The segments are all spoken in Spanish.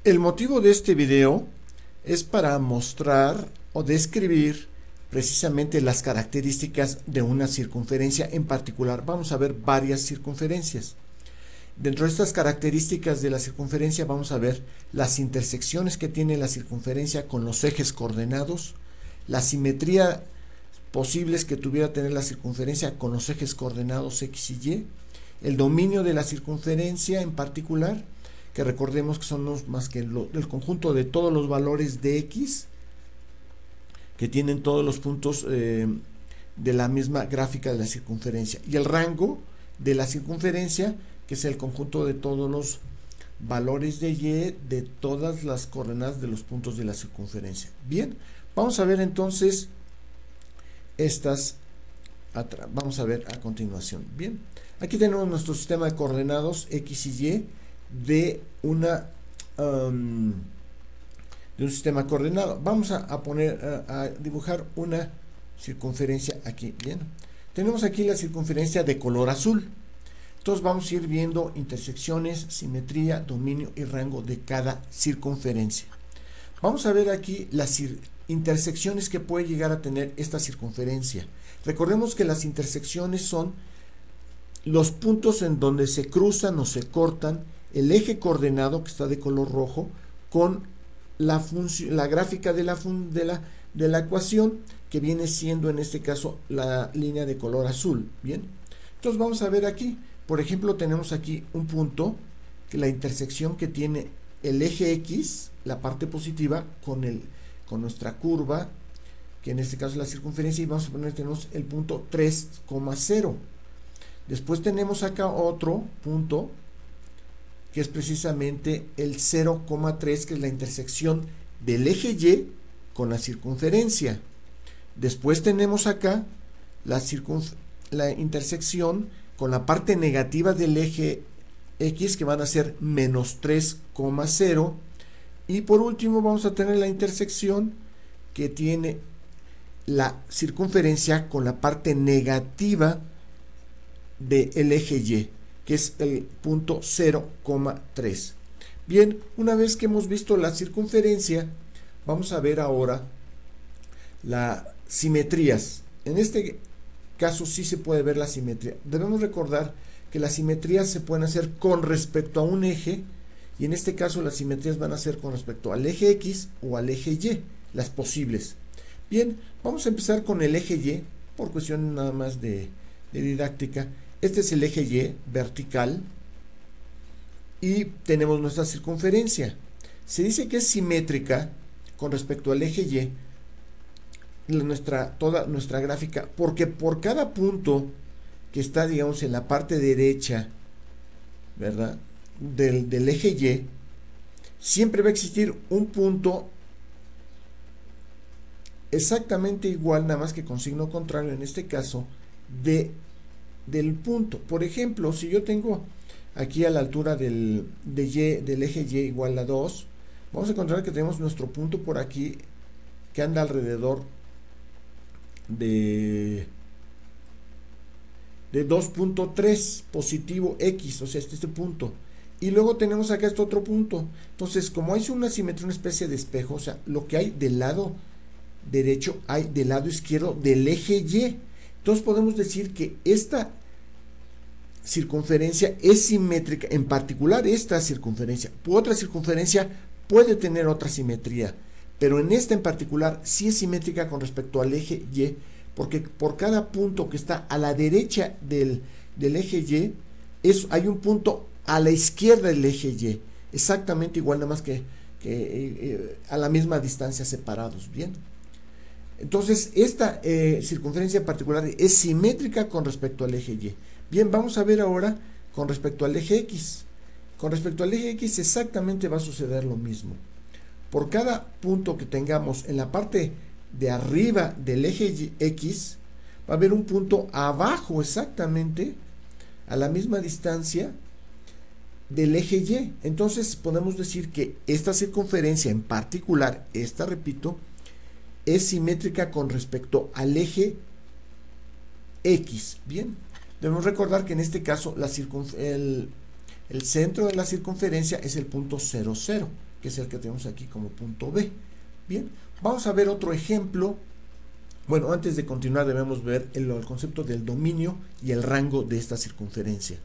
El motivo de este video es para mostrar o describir precisamente las características de una circunferencia en particular. Vamos a ver varias circunferencias. Dentro de estas características de la circunferencia vamos a ver las intersecciones que tiene la circunferencia con los ejes coordenados, la simetría posibles que tuviera tener la circunferencia con los ejes coordenados X y Y, el dominio de la circunferencia en particular, que recordemos que son más que el conjunto de todos los valores de X que tienen todos los puntos de la misma gráfica de la circunferencia, y el rango de la circunferencia, que es el conjunto de todos los valores de Y de todas las coordenadas de los puntos de la circunferencia. Bien, vamos a ver entonces estas, vamos a ver a continuación. Bien, aquí tenemos nuestro sistema de coordenados X y Y de un sistema coordenado. Vamos a dibujar una circunferencia aquí. Bien, tenemos aquí la circunferencia de color azul. Entonces vamos a ir viendo intersecciones, simetría, dominio y rango de cada circunferencia. Vamos a ver aquí las intersecciones que puede llegar a tener esta circunferencia. Recordemos que las intersecciones son los puntos en donde se cruzan o se cortan el eje coordenado, que está de color rojo, con la gráfica de la ecuación, que viene siendo en este caso la línea de color azul. Bien, entonces vamos a ver aquí, por ejemplo, tenemos aquí un punto, que la intersección que tiene el eje X, la parte positiva, con nuestra curva, que en este caso es la circunferencia, y vamos a poner, tenemos el punto 3,0. Después tenemos acá otro punto, que es precisamente el 0,3, que es la intersección del eje Y con la circunferencia. Después tenemos acá la intersección con la parte negativa del eje X, que van a ser menos 3,0. Y por último vamos a tener la intersección que tiene la circunferencia con la parte negativa del eje Y, que es el punto 0,3. Bien, una vez que hemos visto la circunferencia, vamos a ver ahora las simetrías. En este caso sí se puede ver la simetría. Debemos recordar que las simetrías se pueden hacer con respecto a un eje, y en este caso las simetrías van a ser con respecto al eje X o al eje Y, las posibles. Bien, vamos a empezar con el eje Y, por cuestión nada más de didáctica. Este es el eje Y vertical, y tenemos nuestra circunferencia. Se dice que es simétrica con respecto al eje Y, toda nuestra gráfica, porque por cada punto que está, digamos, en la parte derecha, ¿verdad?, del eje Y, siempre va a existir un punto exactamente igual, nada más que con signo contrario, en este caso, del punto. Por ejemplo, si yo tengo aquí a la altura del eje Y igual a 2, vamos a encontrar que tenemos nuestro punto por aquí, que anda alrededor de 2.3 positivo X, o sea, este punto. Y luego tenemos acá este otro punto. Entonces, como hay una simetría, una especie de espejo, o sea, lo que hay del lado derecho hay del lado izquierdo del eje Y. Entonces podemos decir que esta circunferencia es simétrica, en particular esta circunferencia. Otra circunferencia puede tener otra simetría, pero en esta en particular sí es simétrica con respecto al eje Y, porque por cada punto que está a la derecha del eje Y, hay un punto a la izquierda del eje Y, exactamente igual, nada más que a la misma distancia separados. Bien, entonces esta circunferencia en particular es simétrica con respecto al eje Y. Bien, vamos a ver ahora con respecto al eje X. Con respecto al eje X exactamente va a suceder lo mismo. Por cada punto que tengamos en la parte de arriba del eje X, va a haber un punto abajo exactamente a la misma distancia del eje Y. Entonces podemos decir que esta circunferencia en particular, esta, repito, es simétrica con respecto al eje X. Bien, debemos recordar que en este caso el centro de la circunferencia es el punto 0,0. que es el que tenemos aquí como punto B. Bien, vamos a ver otro ejemplo. Bueno, antes de continuar debemos ver el concepto del dominio y el rango de esta circunferencia.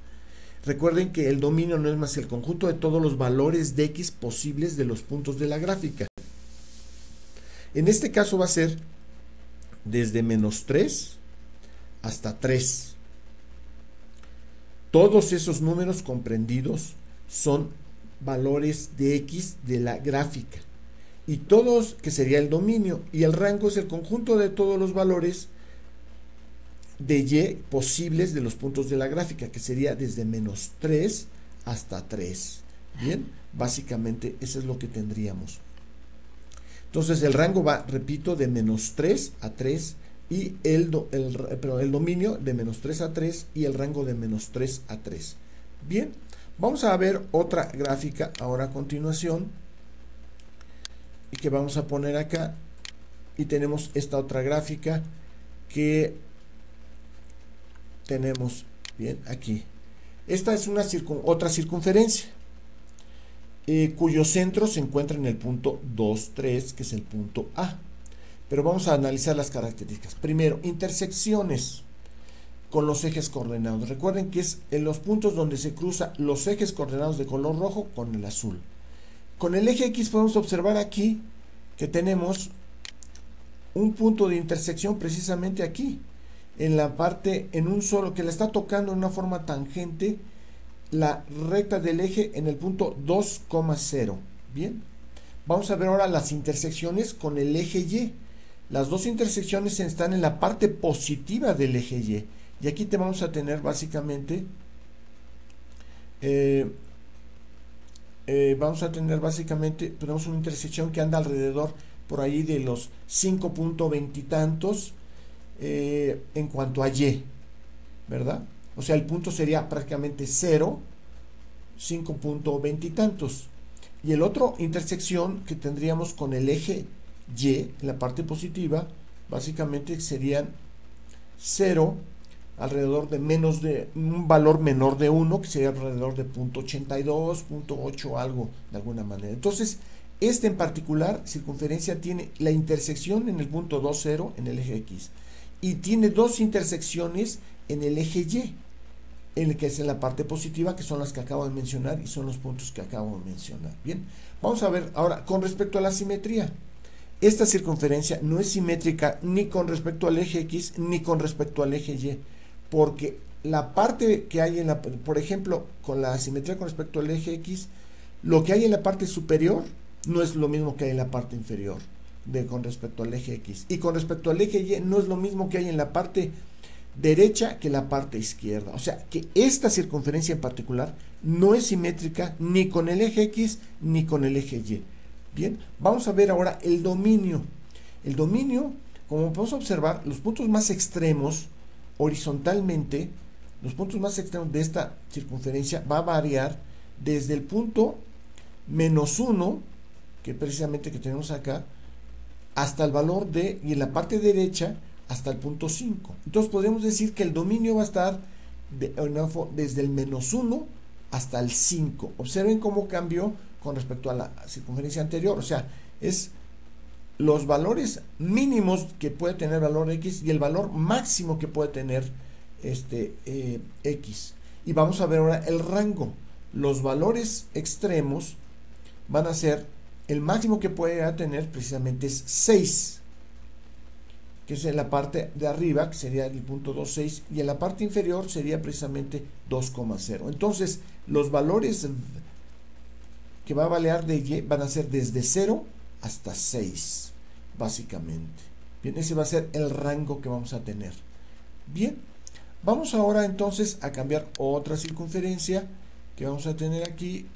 Recuerden que el dominio no es más que el conjunto de todos los valores de X posibles de los puntos de la gráfica. En este caso va a ser desde menos 3 hasta 3. Todos esos números comprendidos son valores de X de la gráfica. Y todos, que sería el dominio, y el rango es el conjunto de todos los valores de Y posibles de los puntos de la gráfica, que sería desde menos 3 hasta 3. Bien, básicamente eso es lo que tendríamos. Entonces el rango va, repito, de menos 3 a 3 y el dominio de menos 3 a 3 y el rango de menos 3 a 3. Bien, vamos a ver otra gráfica ahora a continuación y que vamos a poner acá, y tenemos esta otra gráfica que tenemos bien aquí. Esta es una otra circunferencia cuyo centro se encuentra en el punto 2, 3, que es el punto A. Pero vamos a analizar las características. Primero, intersecciones con los ejes coordenados. Recuerden que es en los puntos donde se cruzan los ejes coordenados de color rojo con el azul. Con el eje X podemos observar aquí que tenemos un punto de intersección precisamente aquí, en la parte, en un solo, que le está tocando en una forma tangente la recta del eje en el punto 2,0. Bien, vamos a ver ahora las intersecciones con el eje Y. Las dos intersecciones están en la parte positiva del eje Y. Y aquí te vamos a tener básicamente tenemos una intersección que anda alrededor por ahí de los 5.20 y tantos en cuanto a Y, ¿verdad? O sea, el punto sería prácticamente 0, 5.20 y tantos. Y el otro intersección que tendríamos con el eje Y en la parte positiva, básicamente serían 0, alrededor de menos de un valor menor de 1, que sería alrededor de 0.82, 0.8, algo de alguna manera. Entonces, este en particular, circunferencia, tiene la intersección en el punto 2,0 en el eje X y tiene dos intersecciones en el eje Y, en el que es en la parte positiva, que son las que acabo de mencionar y son los puntos que acabo de mencionar. Bien, vamos a ver ahora con respecto a la simetría. Esta circunferencia no es simétrica ni con respecto al eje X ni con respecto al eje Y, porque la parte que hay en la, por ejemplo, con la simetría con respecto al eje X, lo que hay en la parte superior no es lo mismo que hay en la parte inferior con respecto al eje X, y con respecto al eje Y no es lo mismo que hay en la parte derecha que la parte izquierda. O sea que esta circunferencia en particular no es simétrica ni con el eje X ni con el eje Y. Bien, vamos a ver ahora el dominio. El dominio, como podemos observar, los puntos más extremos horizontalmente, los puntos más extremos de esta circunferencia va a variar desde el punto menos 1, que precisamente que tenemos acá, hasta el valor de, y en la parte derecha, hasta el punto 5. Entonces podemos decir que el dominio va a estar desde el menos 1 hasta el 5. Observen cómo cambió con respecto a la circunferencia anterior. O sea, es los valores mínimos que puede tener valor X y el valor máximo que puede tener X. Y vamos a ver ahora el rango. Los valores extremos van a ser, el máximo que puede tener precisamente es 6, que es en la parte de arriba, que sería el punto 2,6, y en la parte inferior sería precisamente 2,0. Entonces, los valores que va a variar de Y van a ser desde 0 hasta 6, básicamente. Bien, ese va a ser el rango que vamos a tener. Bien, vamos ahora entonces a cambiar otra circunferencia que vamos a tener aquí.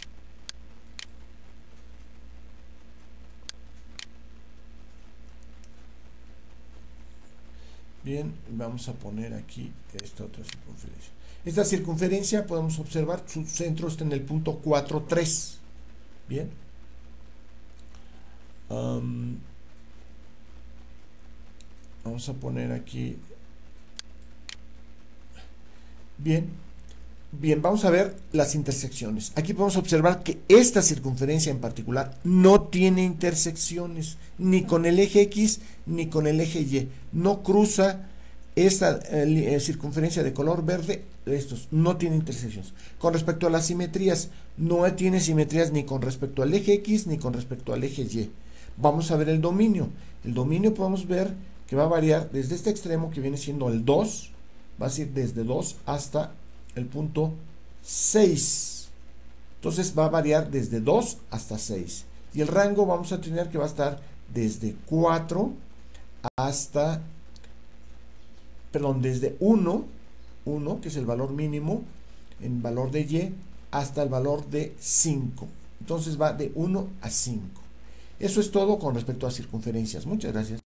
Bien, vamos a poner aquí esta otra circunferencia. Esta circunferencia podemos observar, su centro está en el punto 4,3. Bien. Vamos a poner aquí. Bien. Bien, vamos a ver las intersecciones. Aquí podemos observar que esta circunferencia en particular no tiene intersecciones, ni con el eje X ni con el eje Y. No cruza esta circunferencia de color verde, estos no tiene intersecciones. Con respecto a las simetrías, no tiene simetrías ni con respecto al eje X ni con respecto al eje Y. Vamos a ver el dominio. El dominio podemos ver que va a variar desde este extremo que viene siendo el 2, va a ir desde 2 hasta el punto 6. Entonces va a variar desde 2 hasta 6. Y el rango vamos a tener que va a estar desde 4 hasta, perdón, desde 1, que es el valor mínimo, en valor de Y, hasta el valor de 5. Entonces va de 1 a 5. Eso es todo con respecto a circunferencias. Muchas gracias.